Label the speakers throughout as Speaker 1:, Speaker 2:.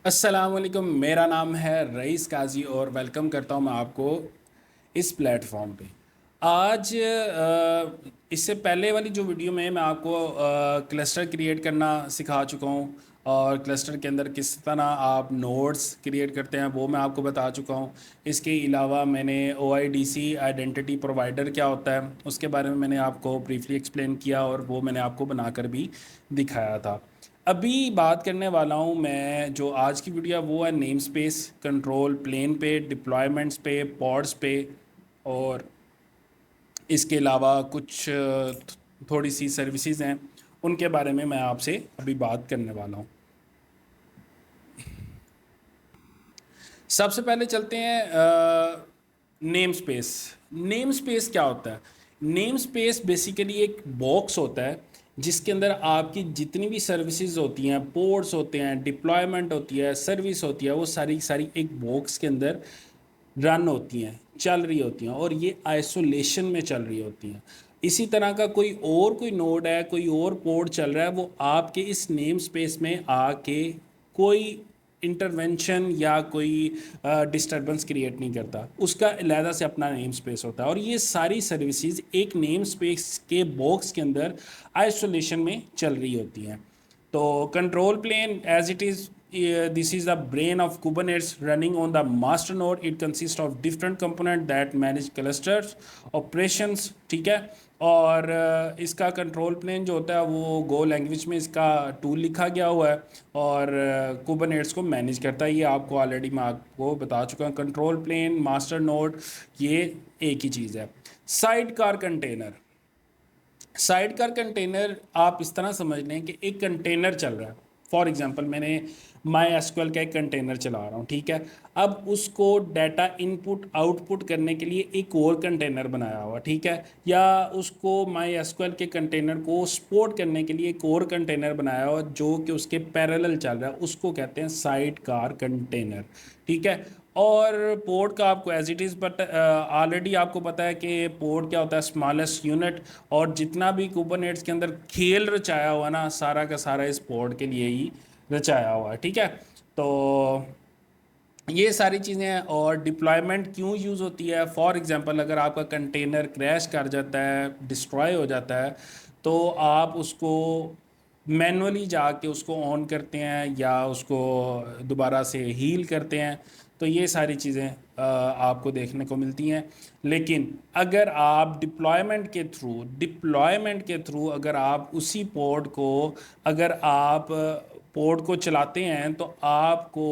Speaker 1: अस्सलामुअलैकुम, मेरा नाम है रईस काजी और वेलकम करता हूं मैं आपको इस प्लेटफॉर्म पे। आज इससे पहले वाली जो वीडियो में मैं आपको क्लस्टर क्रिएट करना सिखा चुका हूं और क्लस्टर के अंदर किस तरह आप नोड्स क्रिएट करते हैं वो मैं आपको बता चुका हूं। इसके अलावा मैंने OIDC आइडेंटिटी प्रोवाइडर क्या होता है उसके बारे में मैंने आपको ब्रीफली एक्सप्लेन किया और वो मैंने आपको बनाकर भी दिखाया था। अभी बात करने वाला हूँ मैं, जो आज की वीडियो है वो है नेम स्पेस कंट्रोल प्लेन पे, डिप्लॉयमेंट्स पे, पॉड्स पे और इसके अलावा कुछ थोड़ी सी सर्विसेज हैं उनके बारे में मैं आपसे अभी बात करने वाला हूँ। सबसे पहले चलते हैं नेम स्पेस। नेम स्पेस क्या होता है? नेम स्पेस बेसिकली एक बॉक्स होता है जिसके अंदर आपकी जितनी भी सर्विसेज होती हैं, पोर्ट्स होते हैं, डिप्लॉयमेंट होती है, सर्विस होती है, वो सारी सारी एक बॉक्स के अंदर रन होती हैं, चल रही होती हैं और ये आइसोलेशन में चल रही होती हैं। इसी तरह का कोई नोड है, कोई और पोर्ट चल रहा है, वो आपके इस नेम स्पेस में आके कोई इंटरवेंशन या कोई डिस्टरबेंस क्रिएट नहीं करता। उसका अलहदा से अपना नेम स्पेस होता है और ये सारी सर्विसेज एक नेम स्पेस के बॉक्स के अंदर आइसोलेशन में चल रही होती हैं। तो control plane as it is, this is the brain of Kubernetes running on the master node. It consists of different components that manage clusters operations, ठीक है। और इसका कंट्रोल प्लेन जो होता है वो गो लैंग्वेज में इसका टूल लिखा गया हुआ है और कुबरनेट्स को मैनेज करता है। ये आपको ऑलरेडी मैं आपको बता चुका हूँ। कंट्रोल प्लेन, मास्टर नोड, ये एक ही चीज़ है। Side car container. Side car container आप इस तरह समझ लें कि एक कंटेनर चल रहा है। फॉर एग्जांपल मैंने माई एसक्यूएल का एक कंटेनर चला रहा हूँ, ठीक है। अब उसको डाटा इनपुट आउटपुट करने के लिए एक और कंटेनर बनाया हुआ, ठीक है, या उसको माई एसक्यूएल के कंटेनर को सपोर्ट करने के लिए एक और कंटेनर बनाया हुआ जो कि उसके पैरेलल चल रहा है, उसको कहते हैं साइड कार कंटेनर, ठीक है। और पोर्ट का आपको as it is but already आपको पता है कि पोर्ट क्या होता है, स्मॉलेस्ट यूनिट। और जितना भी कुबरनेट्स के अंदर खेल रचाया हुआ ना, सारा का सारा इस पोर्ट के लिए ही रचाया हुआ है, ठीक है। तो ये सारी चीज़ें हैं। और डिप्लॉयमेंट क्यों यूज़ होती है? फॉर एग्जांपल अगर आपका कंटेनर क्रैश कर जाता है, डिस्ट्रॉय हो जाता है, तो आप उसको मैनुअली जाके उसको ऑन करते हैं या उसको दोबारा से हील करते हैं। तो ये सारी चीज़ें आपको देखने को मिलती हैं। लेकिन अगर आप डिप्लॉयमेंट के थ्रू अगर आप उसी पोर्ट को, अगर आप पोर्ट को चलाते हैं तो आपको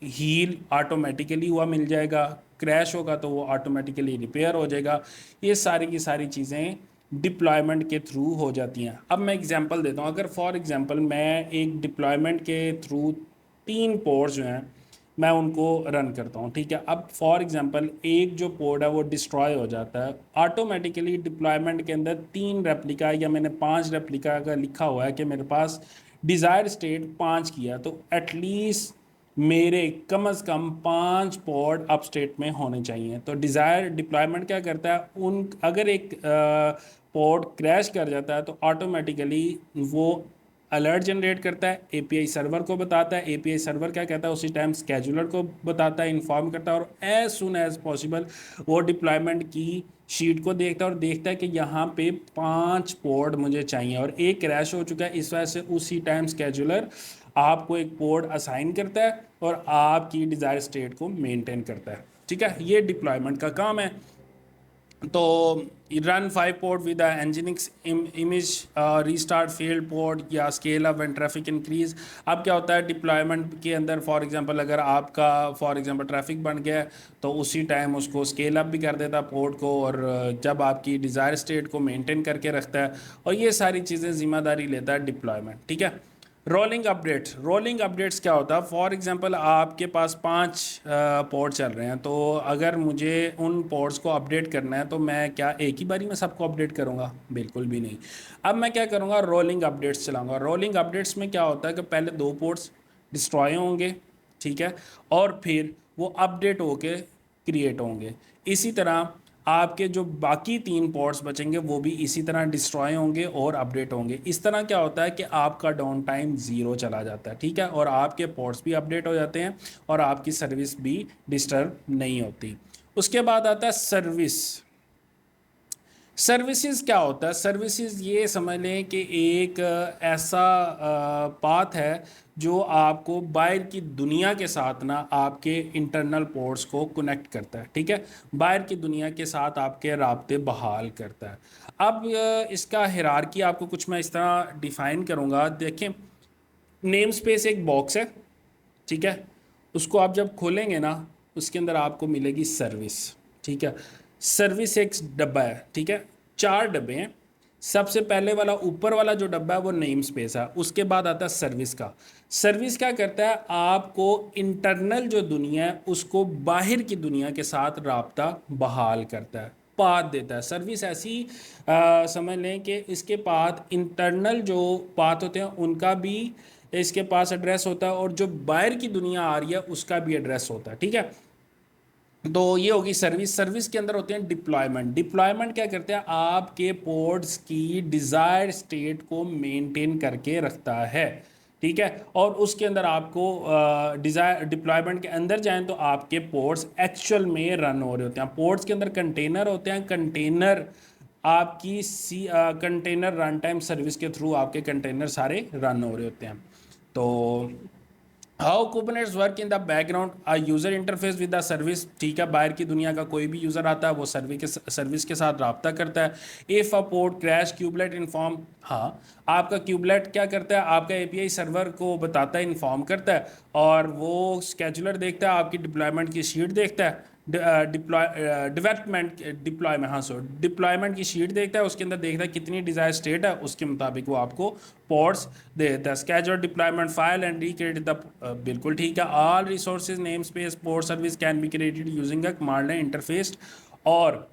Speaker 1: हील ऑटोमेटिकली हुआ मिल जाएगा। क्रैश होगा तो वो ऑटोमेटिकली रिपेयर हो जाएगा। ये सारी की सारी चीज़ें डिप्लॉयमेंट के थ्रू हो जाती हैं। अब मैं एग्जांपल देता हूँ। अगर फॉर एग्जांपल मैं एक डिप्लॉयमेंट के थ्रू 3 पोर्ट्स जो हैं मैं उनको रन करता हूँ, ठीक है। अब फॉर एग्जांपल एक जो पोर्ट है वो डिस्ट्रॉय हो जाता है ऑटोमेटिकली। डिप्लॉयमेंट के अंदर 3 रेप्लिका या मैंने 5 रेप्लिका का लिखा हुआ है कि मेरे पास डिज़ायर स्टेट 5 किया, तो एटलीस्ट मेरे कम से कम 5 पॉड अप स्टेट में होने चाहिए। तो डिज़ायर डिप्लॉयमेंट क्या करता है, उन अगर एक पॉड क्रैश कर जाता है तो ऑटोमेटिकली वो अलर्ट जनरेट करता है, एपीआई सर्वर को बताता है। एपीआई सर्वर क्या कहता है, उसी टाइम स्केजुलर को बताता है, इन्फॉर्म करता है और एज सुन एज पॉसिबल वो डिप्लॉयमेंट की शीट को देखता है और देखता है कि यहाँ पे 5 पोर्ट मुझे चाहिए और एक क्रैश हो चुका है। इस वजह से उसी टाइम स्केजुलर आपको एक पोर्ट असाइन करता है और आपकी डिज़ायर स्टेट को मेंटेन करता है, ठीक है। ये डिप्लॉयमेंट का काम है। तो run 5 pod with nginx image restart failed pod या scale up and traffic increase. अब क्या होता है डिप्लॉयमेंट के अंदर, फॉर एग्जांपल अगर आपका फॉर एग्जांपल ट्रैफिक बन गया है तो उसी टाइम उसको स्केल अप भी कर देता है पोर्ट को और जब आपकी डिज़ायर स्टेट को मेंटेन करके रखता है। और ये सारी चीज़ें जिम्मेदारी लेता है डिप्लॉयमेंट, ठीक है। रोलिंग अपडेट्स क्या होता है? फॉर एग्जांपल आपके पास 5 पोर्ट चल रहे हैं, तो अगर मुझे उन पोर्ट्स को अपडेट करना है तो मैं क्या एक ही बारी में सबको अपडेट करूंगा? बिल्कुल भी नहीं। अब मैं क्या करूंगा, रोलिंग अपडेट्स चलाऊंगा। रोलिंग अपडेट्स में क्या होता है कि पहले 2 पोर्ट्स डिस्ट्रॉय होंगे, ठीक है, और फिर वो अपडेट होके क्रिएट होंगे। इसी तरह आपके जो बाकी 3 पोर्ट्स बचेंगे वो भी इसी तरह डिस्ट्रॉय होंगे और अपडेट होंगे। इस तरह क्या होता है कि आपका डाउन टाइम ज़ीरो चला जाता है, ठीक है, और आपके पोर्ट्स भी अपडेट हो जाते हैं और आपकी सर्विस भी डिस्टर्ब नहीं होती। उसके बाद आता है सर्विस। सर्विसेज क्या होता है? सर्विसेज ये समझ लें कि एक ऐसा पाथ है जो आपको बाहर की दुनिया के साथ ना आपके इंटरनल पोर्ट्स को कनेक्ट करता है, ठीक है, बाहर की दुनिया के साथ आपके राब्ते बहाल करता है। अब इसका हिरारकी आपको कुछ मैं इस तरह डिफाइन करूँगा। देखें, नेम स्पेस एक बॉक्स है, ठीक है, उसको आप जब खोलेंगे ना उसके अंदर आपको मिलेगी सर्विस, ठीक है। सर्विस एक डब्बा है, ठीक है, 4 डब्बे हैं। सबसे पहले वाला ऊपर वाला जो डब्बा है वो नेम स्पेस है, उसके बाद आता है सर्विस का। सर्विस क्या करता है? आपको इंटरनल जो दुनिया है उसको बाहर की दुनिया के साथ राब्ता बहाल करता है, पाथ देता है। सर्विस ऐसी समझ लें कि इसके पाथ इंटरनल जो पाथ होते हैं उनका भी इसके पास एड्रेस होता है और जो बाहर की दुनिया आ रही है उसका भी एड्रेस होता है, ठीक है। तो ये होगी सर्विस। सर्विस के अंदर होते हैं डिप्लॉयमेंट। डिप्लॉयमेंट क्या करते हैं? आपके पोर्ट्स की डिज़ायर्ड स्टेट को मेंटेन करके रखता है, ठीक है, और उसके अंदर आपको डिज़ायर डिप्लॉयमेंट के अंदर जाएं तो आपके पोर्ट्स एक्चुअल में रन हो रहे होते हैं। पोर्ट्स के अंदर कंटेनर होते हैं, कंटेनर आपकी कंटेनर रन टाइम सर्विस के थ्रू आपके कंटेनर सारे रन हो रहे होते हैं। तो how Kubernetes work in the background, uh user interface with the service, ठीक है, बाहर की दुनिया का कोई भी यूज़र आता है वो सर्विस के साथ रब्ता करता है। If a port crash kubelet inform, हाँ, आपका क्यूबलेट क्या करता है? आपका एपीआई सर्वर को बताता है, इन्फॉर्म करता है, और वो स्केजुलर देखता है, आपकी डिप्लॉयमेंट की शीट देखता है, डिप्लॉयमेंट, हाँ सो डिप्लॉयमेंट की शीट देखता है, उसके अंदर देखता है कितनी डिज़ायर स्टेट है, उसके मुताबिक वो आपको पोर्ट्स दे देता है। Schedule deployment file and recreate the, बिल्कुल ठीक है। All resources name space port service can be created using a command line interface. और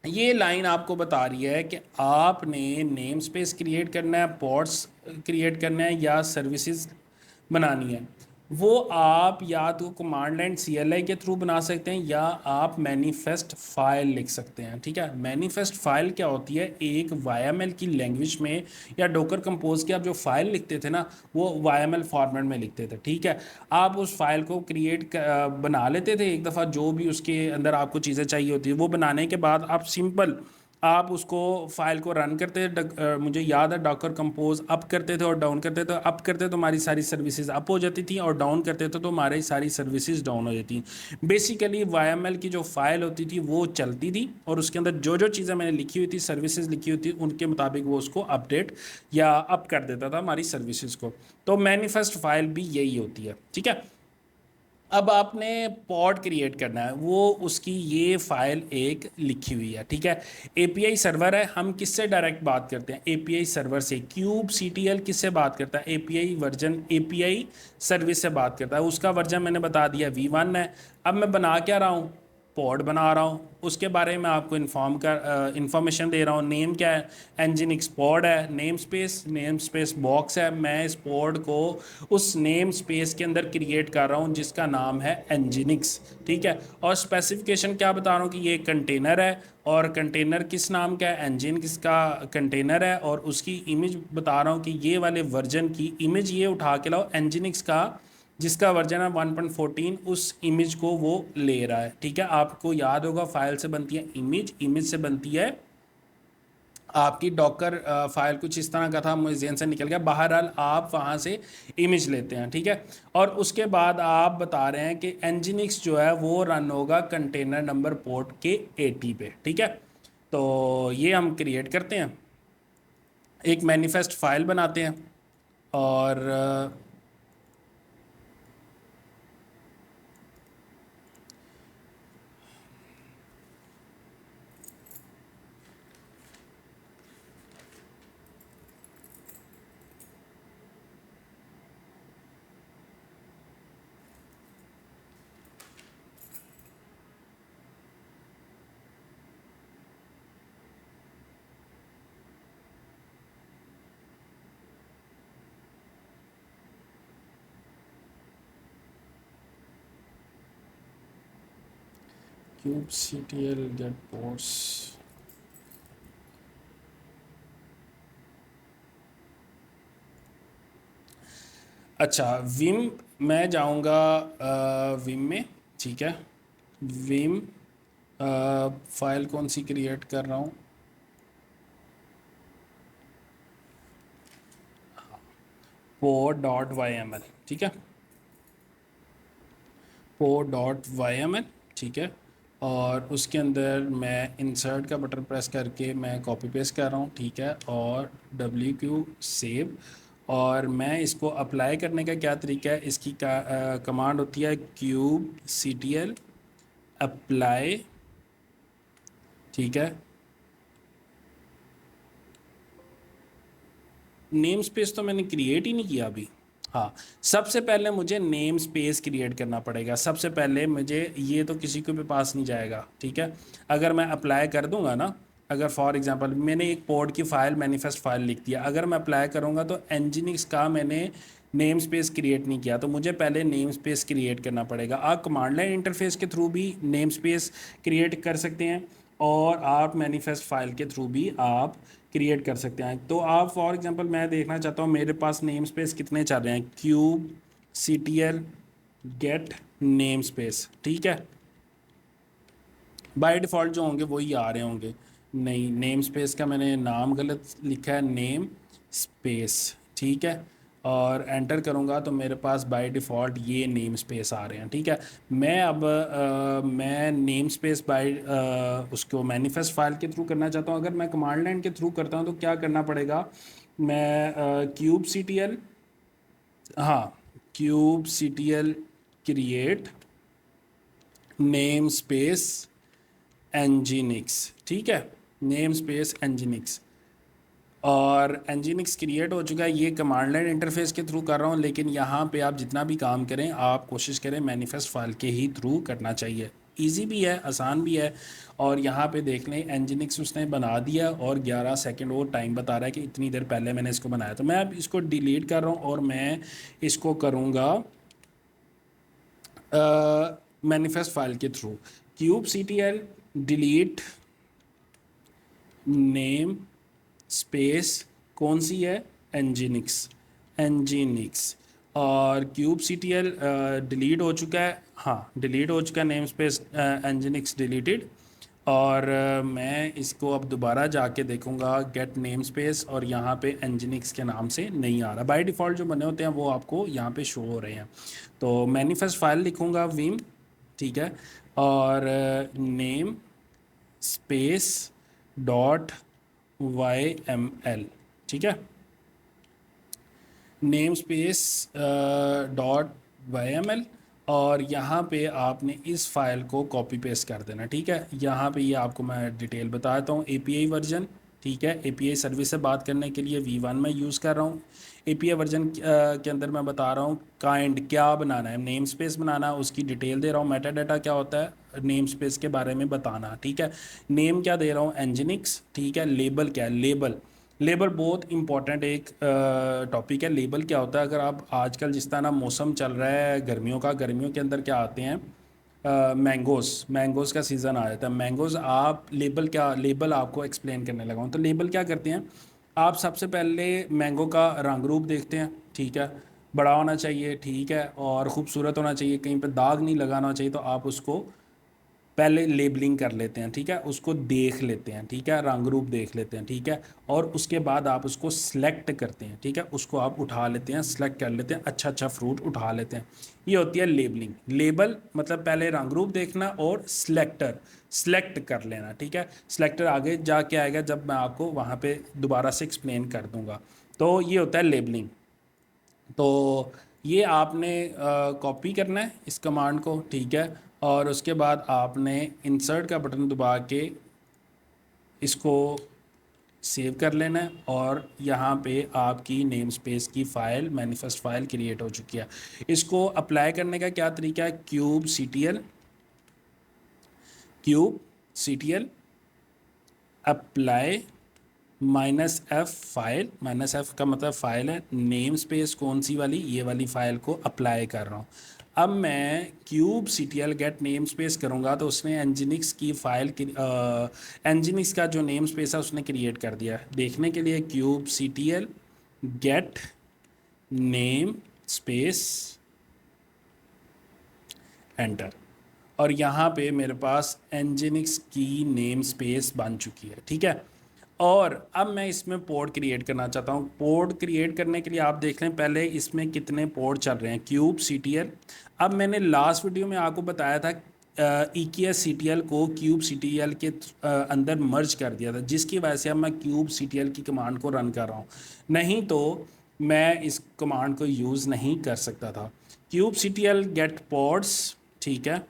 Speaker 1: ये लाइन आपको बता रही है कि आपने नेम स्पेस क्रिएट करना है, पोर्ट्स क्रिएट करना है, या सर्विसेज बनानी है। वो आप या तो कमांड लाइन CLI के थ्रू बना सकते हैं या आप मैनिफेस्ट फाइल लिख सकते हैं, ठीक है। मैनिफेस्ट फाइल क्या होती है? एक YML की लैंग्वेज में या डोकर कंपोज की आप जो फाइल लिखते थे ना वो YML फॉर्मेट में लिखते थे, ठीक है। आप उस फाइल को बना लेते थे एक दफ़ा, जो भी उसके अंदर आपको चीज़ें चाहिए होती है वो बनाने के बाद आप सिंपल आप उसको फाइल को रन करते थे। मुझे याद है डॉकर कंपोज अप करते थे और डाउन करते थे। अप करते तो हमारी सारी सर्विसेज अप हो जाती थी और डाउन करते थे तो हमारी सारी सर्विसेज डाउन हो जाती थी। बेसिकली YML की जो फाइल होती थी वो चलती थी और उसके अंदर जो जो चीज़ें मैंने लिखी हुई थी, सर्विसेज लिखी हुई थी, उनके मुताबिक वो उसको अपडेट या अप कर देता था हमारी सर्विसेज को। तो मैनिफेस्ट फाइल भी यही होती है, ठीक है। अब आपने पॉड क्रिएट करना है, वो उसकी ये फाइल एक लिखी हुई है, ठीक है। एपीआई सर्वर है, हम किससे डायरेक्ट बात करते हैं? एपीआई सर्वर से। क्यूब CTL किससे बात करता है? एपीआई वर्जन, एपीआई सर्विस से बात करता है। उसका वर्जन मैंने बता दिया V1 है। अब मैं बना क्या रहा हूँ? पॉड बना रहा हूँ, उसके बारे में आपको इंफॉर्मेशन दे रहा हूँ। नेम क्या है? एनजिनिक्स पॉड है। नेम स्पेस बॉक्स है। मैं इस पॉड को उस नेम स्पेस के अंदर क्रिएट कर रहा हूँ जिसका नाम है एनजिनिक्स, ठीक है। और स्पेसिफिकेशन क्या बता रहा हूँ कि ये कंटेनर है और कंटेनर किस नाम का है? एनजिनिक्स का कंटेनर है। और उसकी इमेज बता रहा हूँ कि ये वाले वर्जन की इमेज ये उठा के लाओ, एनजिनिक्स का जिसका वर्जन है 1.14, उस इमेज को वो ले रहा है, ठीक है। आपको याद होगा फाइल से बनती है इमेज, इमेज से बनती है आपकी डॉकर फाइल। कुछ इस तरह का था, मुझे जेन से निकल गया। बहरहाल आप वहाँ से इमेज लेते हैं, ठीक है। और उसके बाद आप बता रहे हैं कि एनजिनिक्स जो है वो रन होगा कंटेनर नंबर पोर्ट के 80 पे, ठीक है। तो ये हम क्रिएट करते हैं, एक मैनिफेस्ट फाइल बनाते हैं और kubectl get ports। अच्छा, विम मैं जाऊंगा विम में, ठीक है। विम फाइल कौन सी क्रिएट कर रहा हूँ, pod.yml, ठीक है, pod.yml, ठीक है। और उसके अंदर मैं इंसर्ट का बटन प्रेस करके मैं कॉपी पेस्ट कर रहा हूँ, ठीक है, और WQ सेव। और मैं इसको अप्लाई करने का क्या तरीका है, इसकी कमांड होती है kubectl अप्लाई, ठीक है। नेम स्पेस तो मैंने क्रिएट ही नहीं किया अभी। हाँ, सबसे पहले मुझे नेम स्पेस क्रिएट करना पड़ेगा। सबसे पहले मुझे, ये तो किसी के भी पास नहीं जाएगा, ठीक है। अगर मैं अप्लाई कर दूंगा ना, अगर फॉर एग्जांपल मैंने एक पोर्ट की फ़ाइल मैनिफेस्ट फाइल लिख दिया, अगर मैं अप्लाई करूंगा तो एनजीनिक्स का मैंने नेम स्पेस क्रिएट नहीं किया, तो मुझे पहले नेम स्पेस क्रिएट करना पड़ेगा। आप कमांड लाइन इंटरफेस के थ्रू भी नेम स्पेस क्रिएट कर सकते हैं, और आप मैनिफेस्ट फाइल के थ्रू भी आप क्रिएट कर सकते हैं। तो आप फॉर एग्जांपल मैं देखना चाहता हूँ मेरे पास नेम स्पेस कितने चल रहे हैं, cube ctl gate name space, ठीक है। बाय डिफ़ॉल्ट जो होंगे वही आ रहे होंगे। नहीं, नेम स्पेस का मैंने नाम गलत लिखा है, नेम स्पेस, ठीक है। और एंटर करूँगा तो मेरे पास बाय डिफ़ॉल्ट ये नेम स्पेस आ रहे हैं, ठीक है। मैं अब मैं नेम स्पेस बाय उसको मैनिफेस्ट फाइल के थ्रू करना चाहता हूँ। अगर मैं कमांड लाइन के थ्रू करता हूँ तो क्या करना पड़ेगा, मैं क्यूब सी टी एल, हाँ, cube C T L create namespace nginx, ठीक है, नेम स्पेस एनजीनिक्स। और एनजीनिक्स क्रिएट हो चुका है। ये कमांड लाइन इंटरफेस के थ्रू कर रहा हूँ, लेकिन यहाँ पे आप जितना भी काम करें आप कोशिश करें मैनिफेस्ट फाइल के ही थ्रू करना चाहिए। इजी भी है, आसान भी है। और यहाँ पे देख लें एनजीनिक्स उसने बना दिया, और 11 सेकंड और टाइम बता रहा है कि इतनी देर पहले मैंने इसको बनाया। तो मैं अब इसको डिलीट कर रहा हूँ और मैं इसको करूँगा मैनिफेस्ट फाइल के through. Kube C T L delete name space कौन सी है, एनजीनिक्स, एनजीनिक्स। और kube C T L delete हो चुका है, हाँ डिलीट हो चुका है नेम स्पेस एनजीनिक्स डिलीटेड। और मैं इसको अब दोबारा जाके देखूंगा गेट नेम स्पेस, और यहाँ पे एनजीनिक्स के नाम से नहीं आ रहा। बाय डिफ़ॉल्ट जो बने होते हैं वो आपको यहाँ पे शो हो रहे हैं। तो मैनिफेस्ट फाइल लिखूंगा विम, ठीक है, और नेम स्पेस डॉट YML, ठीक है, नेम स्पेस डॉट YML। और यहाँ पे आपने इस फाइल को कॉपी पेस्ट कर देना, ठीक है। यहाँ पे ये आपको मैं डिटेल बताता हूँ। API वर्जन, ठीक है, API सर्विस से बात करने के लिए V1 में यूज़ कर रहा हूँ। API वर्जन के अंदर मैं बता रहा हूँ काइंड क्या बनाना है, नेम स्पेस बनाना, उसकी डिटेल दे रहा हूँ। मेटा डाटा क्या होता है, नेम स्पेस के बारे में बताना, ठीक है। नेम क्या दे रहा हूँ, एनजीनिक्स, ठीक है। लेबल क्या है, लेबल, लेबल बहुत इंपॉर्टेंट एक टॉपिक है। लेबल क्या होता है, अगर आप आजकल जिस तरह मौसम चल रहा है गर्मियों का, गर्मियों के अंदर क्या आते हैं, मैंगोज़, मैंगोज़ का सीज़न आ जाता है। मैंगोज़ आप लेबल क्या, लेबल आपको एक्सप्लेन करने लगा हूँ। तो लेबल क्या करते हैं, आप सबसे पहले मैंगो का रंग रूप देखते हैं, ठीक है, बड़ा होना चाहिए, ठीक है, और ख़ूबसूरत होना चाहिए, कहीं पे दाग नहीं लगाना चाहिए। तो आप उसको पहले लेबलिंग कर लेते हैं, ठीक है, उसको देख लेते हैं, ठीक है, रंग रूप देख लेते हैं, ठीक है। और उसके बाद आप उसको सिलेक्ट करते हैं, ठीक है, उसको आप उठा लेते हैं, सेलेक्ट कर लेते हैं, अच्छा अच्छा फ्रूट उठा लेते हैं। ये होती है लेबलिंग। लेबल मतलब पहले रंग रूप देखना और सेलेक्ट कर लेना, ठीक है। सेलेक्टर आगे जाके आएगा जब मैं आपको वहाँ पे दोबारा से एक्सप्लेन कर दूंगा। तो ये होता है लेबलिंग। तो ये आपने कॉपी करना है इस कमांड को, ठीक है। और उसके बाद आपने इंसर्ट का बटन दबा के इसको सेव कर लेना है, और यहाँ पे आपकी नेम स्पेस की फ़ाइल, मैनिफेस्ट फाइल क्रिएट हो चुकी है। इसको अप्लाई करने का क्या तरीका है, kube C T L, kube C T L apply -F file, -F का मतलब फ़ाइल है, नेम स्पेस कौन सी वाली, ये वाली फ़ाइल को अप्लाई कर रहा हूँ। अब मैं cube C T L get name space करूँगा तो उसने एनजिनिक्स की फाइल एनजिनिक्स का जो नेम स्पेस है उसने क्रिएट कर दिया। देखने के लिए kube C T L get name space enter, और यहाँ पे मेरे पास एनजिनिक्स की नेम स्पेस बन चुकी है। ठीक है, और अब मैं इसमें पोर्ट क्रिएट करना चाहता हूँ। पोर्ट क्रिएट करने के लिए आप देख लें पहले इसमें कितने पोर्ट चल रहे हैं, क्यूब सी टी एल। अब मैंने लास्ट वीडियो में आपको बताया था ई के एस सी टी एल को क्यूब सी टी एल के अंदर मर्ज कर दिया था, जिसकी वजह से अब मैं क्यूब सी टी एल की कमांड को रन कर रहा हूँ, नहीं तो मैं इस कमांड को यूज़ नहीं कर सकता था। Kube C T L get ports, ठीक है,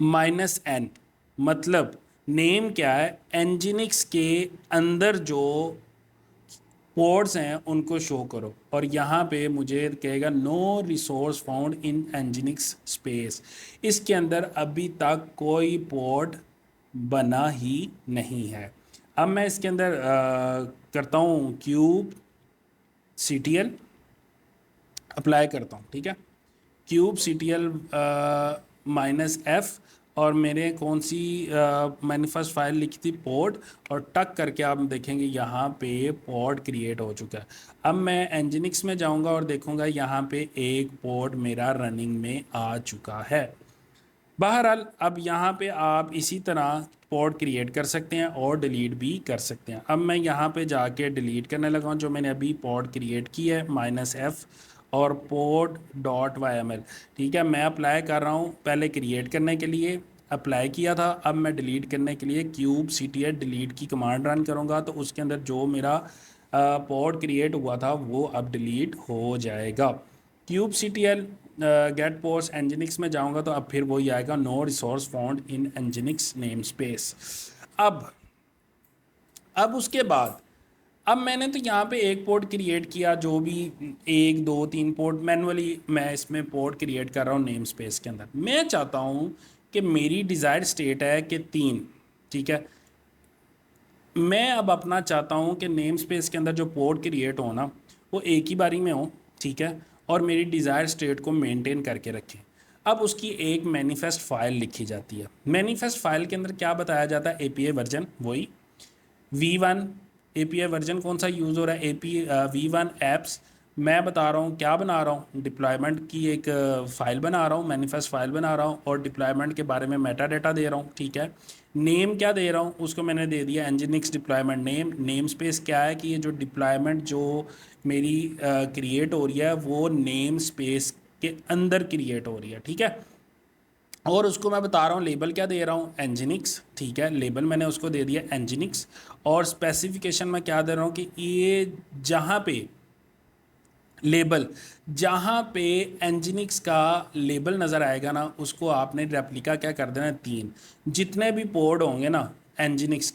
Speaker 1: -n, मतलब नेम क्या है, एनजिनिक्स के अंदर जो पोर्ट्स हैं उनको शो करो, और यहाँ पे मुझे कहेगा no resource found in nginx space. इसके अंदर अभी तक कोई पोर्ट बना ही नहीं है। अब मैं इसके अंदर करता हूँ kube C T L apply करता हूँ। ठीक है, kube C T L -f, और मैंने कौन सी मैंने फर्स्ट फाइल लिखी थी पोर्ट, और टक करके आप देखेंगे यहाँ पे पोर्ट क्रिएट हो चुका है। अब मैं एनजिनिक्स में जाऊँगा और देखूँगा यहाँ पे एक पोर्ट मेरा रनिंग में आ चुका है। बहरहाल अब यहाँ पे आप इसी तरह पोर्ट क्रिएट कर सकते हैं और डिलीट भी कर सकते हैं। अब मैं यहाँ पे जाके डिलीट करने लगा हूँ जो मैंने अभी पोर्ट क्रिएट की है -f और पोर्ट .yml। ठीक है, मैं अप्लाई कर रहा हूँ, पहले क्रिएट करने के लिए अप्लाई किया था, अब मैं डिलीट करने के लिए kube C T L delete की कमांड रन करूँगा तो उसके अंदर जो मेरा पोर्ट क्रिएट हुआ था वो अब डिलीट हो जाएगा। Cube C T L get pods nginx में जाऊंगा तो अब फिर वही आएगा no resource found in nginx namespace. अब उसके बाद अब मैंने तो यहाँ पे एक पोर्ट क्रिएट किया, जो भी 1 2 3 पोर्ट मैनुअली मैं इसमें पोर्ट क्रिएट कर रहा हूँ नेम स्पेस के अंदर। मैं चाहता हूँ कि मेरी डिज़ायर्ड स्टेट है कि 3, ठीक है, मैं अब अपना चाहता हूँ कि नेम स्पेस के अंदर जो पोर्ट क्रिएट हो ना वो एक ही बारी में हो, ठीक है, और मेरी डिज़ायर स्टेट को मेंटेन करके रखें। अब उसकी एक मैनिफेस्ट फाइल लिखी जाती है। मैनिफेस्ट फाइल के अंदर क्या बताया जाता है, एपीआई वर्जन वही V1। एपीआई वर्जन कौन सा यूज़ हो रहा है, V1 एप्स। मैं बता रहा हूँ क्या बना रहा हूँ, डिप्लॉयमेंट की एक फ़ाइल बना रहा हूँ, मैनिफेस्ट फाइल बना रहा हूँ, और डिप्लॉयमेंट के बारे में मेटा डेटा दे रहा हूँ। ठीक है, नेम क्या दे रहा हूँ उसको मैंने दे दिया एनजिनिक्स डिप्लॉयमेंट नेम। नेम स्पेस क्या है कि ये जो डिप्लॉयमेंट जो मेरी क्रिएट हो रही है वो नेम स्पेस के अंदर क्रिएट हो रही है। ठीक है, और उसको मैं बता रहा हूँ लेबल क्या दे रहा हूँ, एनजिनिक्स। ठीक है, लेबल मैंने उसको दे दिया एनजिनिक्स, और स्पेसिफिकेशन में क्या दे रहा हूँ कि ये जहाँ पे लेबल, जहाँ पे एनजिनिक्स का लेबल नज़र आएगा ना उसको आपने रेप्लिका क्या कर देना है 3। जितने भी पोर्ट होंगे ना एनजिनिक्स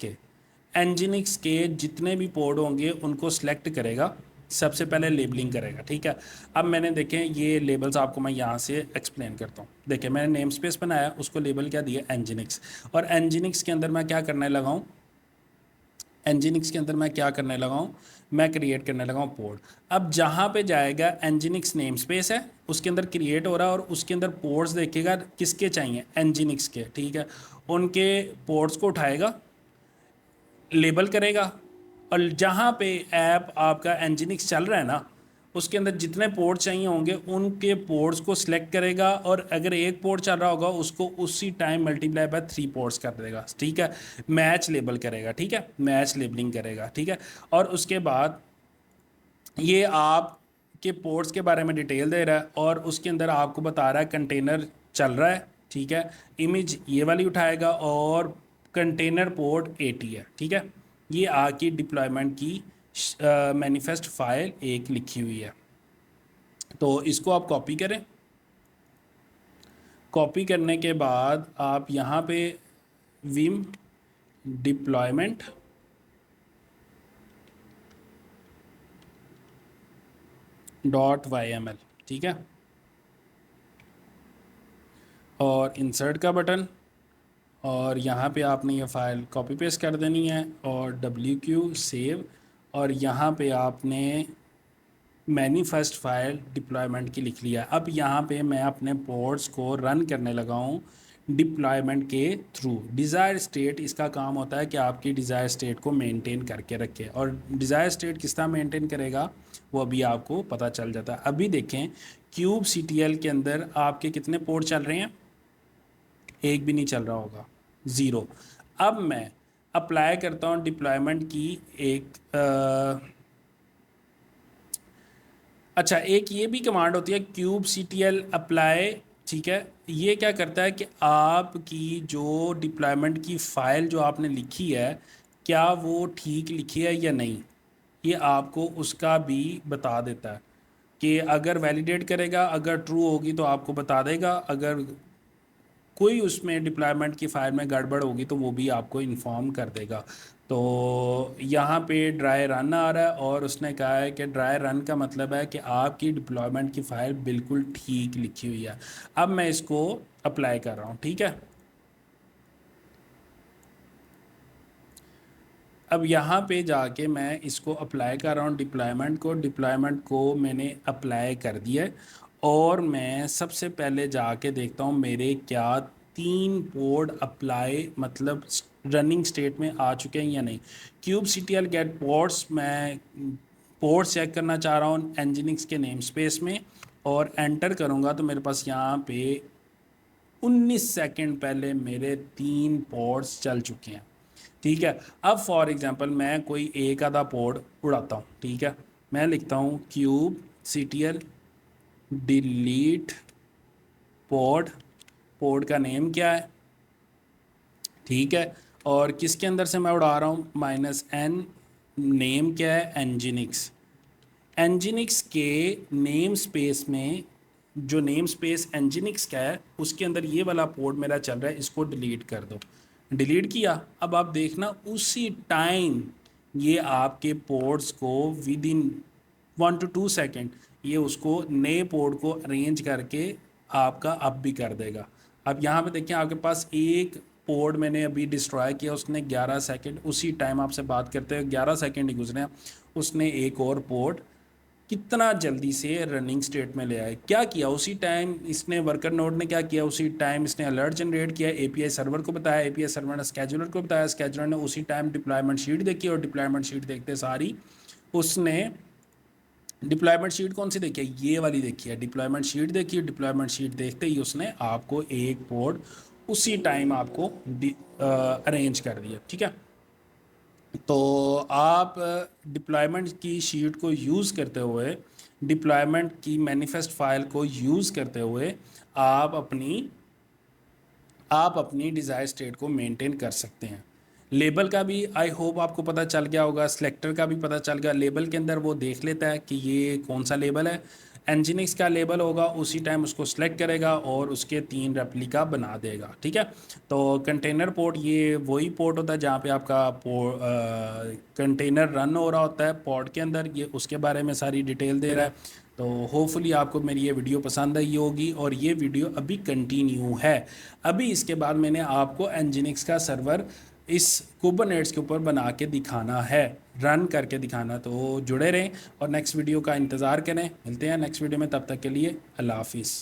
Speaker 1: के जितने भी पोर्ट होंगे उनको सेलेक्ट करेगा, सबसे पहले लेबलिंग करेगा। ठीक है, अब मैंने देखें ये लेबल्स आपको मैं यहाँ से एक्सप्लेन करता हूँ। देखें मैंने नेम स्पेस बनाया, उसको लेबल क्या दिया एनजिनिक्स, और एनजिनिक्स के अंदर मैं क्या करने लगा हूँ, एनजिनिक्स के अंदर मैं क्या करने लगा हूँ, मैं क्रिएट करने लगा हूँ पोर्ट। अब जहाँ पे जाएगा एनजिनिक्स नेम स्पेस है उसके अंदर क्रिएट हो रहा है, और उसके अंदर पोर्ट्स देखेगा किसके चाहिए, एनजिनिक्स के। ठीक है, उनके पोर्ट्स को उठाएगा, लेबल करेगा, और जहाँ पे ऐप आपका एनजिनिक्स चल रहा है ना उसके अंदर जितने पोर्ट चाहिए होंगे उनके पोर्ट्स को सिलेक्ट करेगा, और अगर एक पोर्ट चल रहा होगा उसको उसी टाइम मल्टीप्लाई बाय 3 पोर्ट्स कर देगा। ठीक है, मैच लेबल करेगा, ठीक है, मैच लेबलिंग करेगा। ठीक है, और उसके बाद ये आप के पोर्ट्स के बारे में डिटेल दे रहा है, और उसके अंदर आपको बता रहा है कंटेनर चल रहा है। ठीक है, इमेज ये वाली उठाएगा, और कंटेनर पोर्ट 80 है। ठीक है, ये आपकी डिप्लॉयमेंट की मैनिफेस्ट फाइल एक लिखी हुई है, तो इसको आप कॉपी करें। कॉपी करने के बाद आप यहाँ पे विम डिप्लॉयमेंट .yml, ठीक है, और इंसर्ट का बटन, और यहाँ पे आपने ये फ़ाइल कॉपी पेस्ट कर देनी है, और WQ सेव, और यहाँ पे आपने मैनिफेस्ट फाइल डिप्लॉयमेंट की लिख लिया। अब यहाँ पे मैं अपने पोर्ट्स को रन करने लगा हूँ डिप्लॉयमेंट के थ्रू। डिज़ायर स्टेट, इसका काम होता है कि आपकी डिज़ायर स्टेट को मेंटेन करके रखे, और डिज़ायर स्टेट किस तरह मेंटेन करेगा वो अभी आपको पता चल जाता है। अभी देखें क्यूब CTL के अंदर आपके कितने पोर्ट चल रहे हैं, एक भी नहीं चल रहा होगा, ज़ीरो। अब मैं अप्लाई करता हूँ डिप्लॉयमेंट की अच्छा एक ये भी कमांड होती है क्यूब CTL अप्लाई, ठीक है। ये क्या करता है कि आपकी जो डिप्लॉयमेंट की फ़ाइल जो आपने लिखी है क्या वो ठीक लिखी है या नहीं, ये आपको उसका भी बता देता है कि अगर वैलिडेट करेगा, अगर ट्रू होगी तो आपको बता देगा, अगर कोई उसमें डिप्लॉयमेंट की फाइल में गड़बड़ होगी तो वो भी आपको इन्फॉर्म कर देगा। तो यहाँ पे ड्राई रन आ रहा है और उसने कहा है कि ड्राई रन का मतलब है कि आपकी डिप्लॉयमेंट की फ़ाइल बिल्कुल ठीक लिखी हुई है। अब मैं इसको अप्लाई कर रहा हूँ, ठीक है। अब यहाँ पे जाके मैं इसको अप्लाई कर रहा हूँ डिप्लॉयमेंट को मैंने अप्लाई कर दिया है। और मैं सबसे पहले जाके देखता हूँ मेरे क्या 3 पोर्ट अप्लाई मतलब रनिंग स्टेट में आ चुके हैं या नहीं। क्यूब CTL गेट पोर्ट्स, मैं पोर्ट चेक करना चाह रहा हूँ एनजिनिक्स के नेम स्पेस में, और एंटर करूँगा तो मेरे पास यहाँ पे 19 सेकंड पहले मेरे 3 पोर्ट्स चल चुके हैं, ठीक है। अब फॉर एग्जांपल मैं कोई एक आधा पोर्ट उड़ाता हूँ, ठीक है। मैं लिखता हूँ cube CTL delete port, port का नेम क्या है, ठीक है। और किसके अंदर से मैं उड़ा रहा हूँ, -n, नेम क्या है एनजिनिक्स। एनजिनिक्स के नेम स्पेस में जो नेम स्पेस एनजिनिक्स का है उसके अंदर ये वाला पोर्ट मेरा चल रहा है, इसको डिलीट कर दो। डिलीट किया, अब आप देखना उसी टाइम ये आपके पोर्ट्स को विद इन 1 to 2 सेकेंड ये उसको नए पोर्ट को अरेंज करके आपका अप भी कर देगा। अब यहाँ पे देखिए आपके पास एक पोर्ट मैंने अभी डिस्ट्रॉय किया, उसने 11 सेकंड, उसी टाइम आपसे बात करते हुए 11 सेकंड ही गुजरे हैं, उसने एक और पोर्ट कितना जल्दी से रनिंग स्टेट में ले आए। क्या किया उसी टाइम इसने, वर्कर नोड ने क्या किया, उसी टाइम इसने अलर्ट जनरेट किया, API सर्वर को बताया, API सर्वर ने स्केजुलर को बताया, स्केजुलर ने उसी टाइम डिप्लॉयमेंट शीट देखी, और डिप्लॉयमेंट शीट देखते सारी उसने डिप्लॉयमेंट शीट कौन सी देखी है, ये वाली देखी है, डिप्लॉयमेंट शीट देखी, डिप्लॉयमेंट शीट देखते ही उसने आपको एक पोर्ट उसी टाइम आपको अरेंज कर दिया, ठीक है। तो आप डिप्लॉयमेंट की शीट को यूज़ करते हुए, डिप्लॉयमेंट की मैनिफेस्ट फाइल को यूज़ करते हुए आप अपनी डिज़ायर स्टेट को मेंटेन कर सकते हैं। लेबल का भी आई होप आपको पता चल गया होगा, सेलेक्टर का भी पता चल गया। लेबल के अंदर वो देख लेता है कि ये कौन सा लेबल है, एनजिनिक्स का लेबल होगा, उसी टाइम उसको सेलेक्ट करेगा और उसके 3 रेप्लिका बना देगा, ठीक है। तो कंटेनर पोर्ट ये वही पोर्ट होता है जहाँ पे आपका कंटेनर रन हो रहा होता है पोर्ट के अंदर, ये उसके बारे में सारी डिटेल दे रहा है। तो होपफुली आपको मेरी ये वीडियो पसंद आई होगी, और ये वीडियो अभी कंटिन्यू है। अभी इसके बाद मैंने आपको एनजिनिक्स का सर्वर इस कुबरनेट्स के ऊपर बना के दिखाना है, रन करके दिखाना। तो जुड़े रहें और नेक्स्ट वीडियो का इंतज़ार करें। मिलते हैं नेक्स्ट वीडियो में, तब तक के लिए अल्लाह हाफिज़।